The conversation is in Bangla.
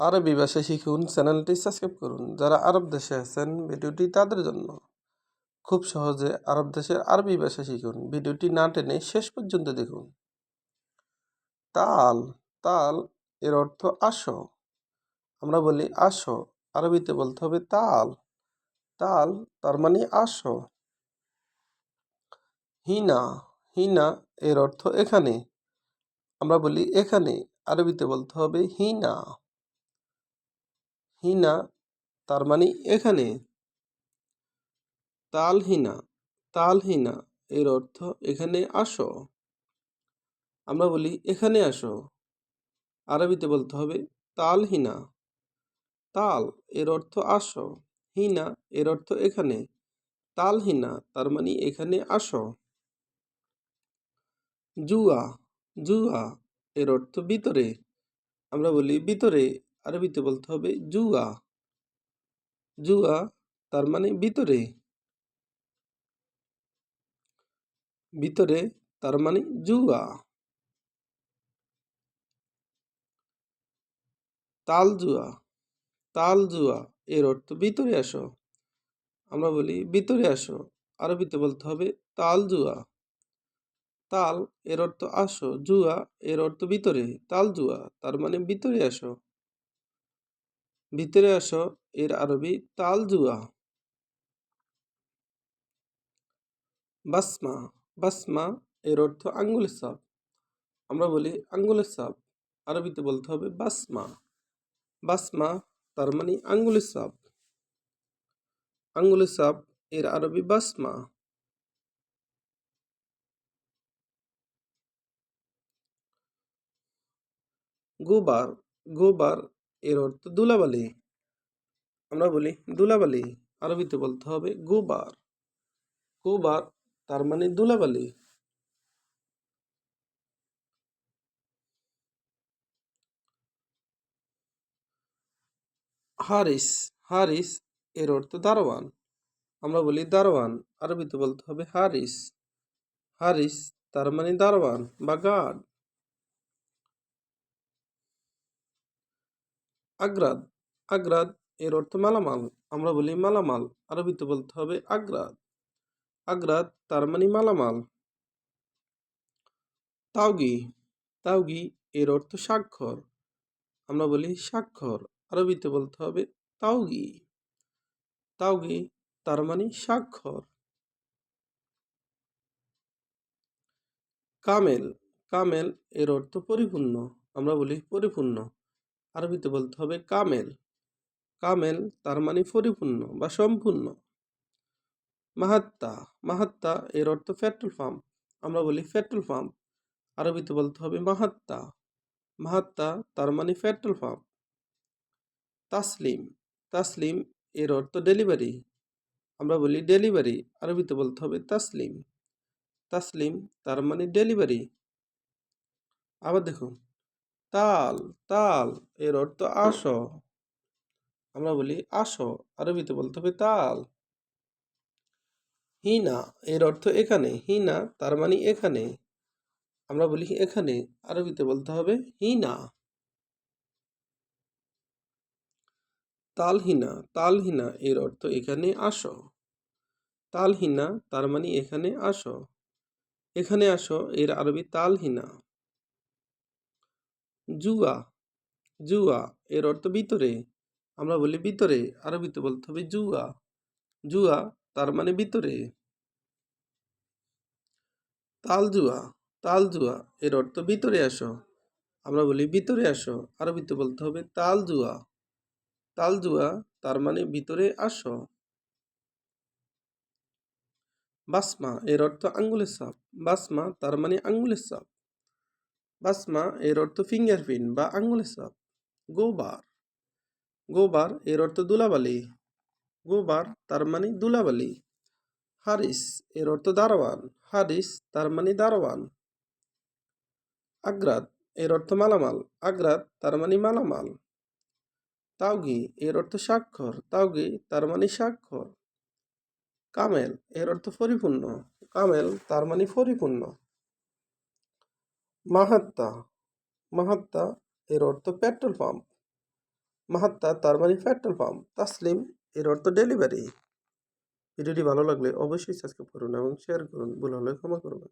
আরবি ভাষা শিখুন, চ্যানেলটি সাবস্ক্রাইব করুন। যারা আরব দেশে আছেন, ভিডিওটি তাদের জন্য। খুব সহজে আরব দেশের আরবি ভাষা শিখুন। ভিডিওটি না টেনে শেষ পর্যন্ত দেখুন। তাল, তাল এর অর্থ আসো। আমরা বলি আসো, আরবিতে বলতে হবে তাল। তাল তার মানে আসো। হিনা, হিনা এর অর্থ এখানে। আমরা বলি এখানে, আরবিতে বলতে হবে হিনা। হিনা তার মানে এখানে। তালহিনা, তালহিনা এর অর্থ এখানে আসো। আমরা বলি এখানে আসো, আরবিতে বলতে হবে তালহিনা। তাল এর অর্থ আসো, হিনা এর অর্থ এখানে, তালহিনা তার মানে এখানে আসো। জুয়া, জুয়া এর অর্থ ভিতরে। আমরা বলি ভিতরে, আরবিতে বলতে হবে জুয়া। জুয়া তার মানে ভিতরে। ভিতরে তার মানে জুয়া। তাল জুয়া, তাল জুয়া এর অর্থ ভিতরে আসো। আমরা বলি ভিতরে আসো, আরবিতে বলতে হবে তাল জুয়া। তাল এর অর্থ আসো, জুয়া এর অর্থ ভিতরে। তাল জুয়া তার মানে ভিতরে আসো। ভিতরে আসো এর আরবি তাল জুয়া। বাসমা, বাসমা এর অর্থ আঙ্গুলের ছাপ। আমরা বলি আঙ্গুলের ছাপ, আরবিতে বলতে হবে বাসমা। বাসমা তার মানে আঙ্গুলের ছাপ। আঙ্গুলের ছাপ এর আরবি বাসমা। গোবার, গোবার এর অর্থ ধুলাবালি। আমরা বলি ধুলাবালি, আরবিতে বলতে হবে গোবার। গোবার তার মানে ধুলাবালি। হারিস, হারিস এর অর্থ দারোয়ান। আমরা বলি দারোয়ান, আরবিতে বলতে হবে হারিস। হারিস তার মানে দারোয়ান বা গার্ড। আগ্রাদ, আগ্রাদ এর অর্থ মালামাল। আমরা বলি মালামাল, আরবিতে বলতে হবে আগ্রাদ। আগ্রাদ তার মানে মালামাল। তাওগি, তাওগি এর অর্থ স্বাক্ষর। আমরা বলি স্বাক্ষর, আরবিতে বলতে হবে তাওগি। তাওগি তার মানে স্বাক্ষর। কামেল, কামেল এর অর্থ পরিপূর্ণ। আমরা বলি পরিপূর্ণ, আরবিতে বলতে হবে কামেল। কামেল তার মানে পরিপূর্ণ বা সম্পূর্ণ। মাহাত্তা, মাহাত্তা এর অর্থ পেট্রোল পাম্প। আমরা বলি পেট্রোল পাম্প, আরবিতে বলতে হবে মাহাত্তা। মাহাত্তা তার মানে পেট্রোল পাম্প। তাসলিম, তাসলিম এর অর্থ ডেলিভারি। আমরা বলি ডেলিভারি, আরবিতে বলতে হবে তাসলিম। তাসলিম তার মানে ডেলিভারি। আবার দেখুন, তাল, তাল এর অর্থ আসো। আমরা বলি আসো, আরবিতে বলতে হবে তাল। হিনা এর অর্থ এখানে। হিনা তার মানে এখানে। আমরা বলি এখানে, আরবিতে বলতে হবে হিনা। তালহিনা, তালহিনা এর অর্থ এখানে আসো। তালহিনা তার মানে এখানে আসো। এখানে আসো এর আরবি তালহিনা। জুয়া, জুয়া এর অর্থ ভিতরে। আমরা বলি ভিতরে, আরবিতে বলতে হবে জুয়া। জুয়া তার মানে ভিতরে। তালজুয়া, তালজুয়া এর অর্থ ভিতরে আসো। আমরা বলি ভিতরে আসো, আরবিতে বলতে হবে তালজুয়া। তালজুয়া তার মানে ভিতরে আসো। বাসমা এর অর্থ আঙ্গুলের ছাপ। বাসমা তার মানে আঙ্গুলের ছাপ। বাসমা এর অর্থ ফিঙ্গারপ্রিন্ট বা আঙ্গুলের ছাপ। গোবার, গোবার এর অর্থ ধুলাবালি। গোবার তার মানে ধুলাবালি। হারিস এর অর্থ দারোয়ান। হারিস তার মানে দারোয়ান। আগ্রাদ এর অর্থ মালামাল। আগ্রাদ তার মানে মালামাল। তাওগি এর অর্থ স্বাক্ষর। তাওগি তার মানে স্বাক্ষর। কামেল এর অর্থ পরিপূর্ণ। কামেল তার মানে পরিপূর্ণ। মাহাত্তা, মাহাত্তা এর অর্থ পেট্রোল পাম্প। মাহাত্তা তার মানে পেট্রোল পাম্প। তাসলিম এর অর্থ ডেলিভারি। ভিডিওটি ভালো লাগলে অবশ্যই সাবস্ক্রাইব করুন এবং শেয়ার করুন। ভুল হলে ক্ষমা করবেন।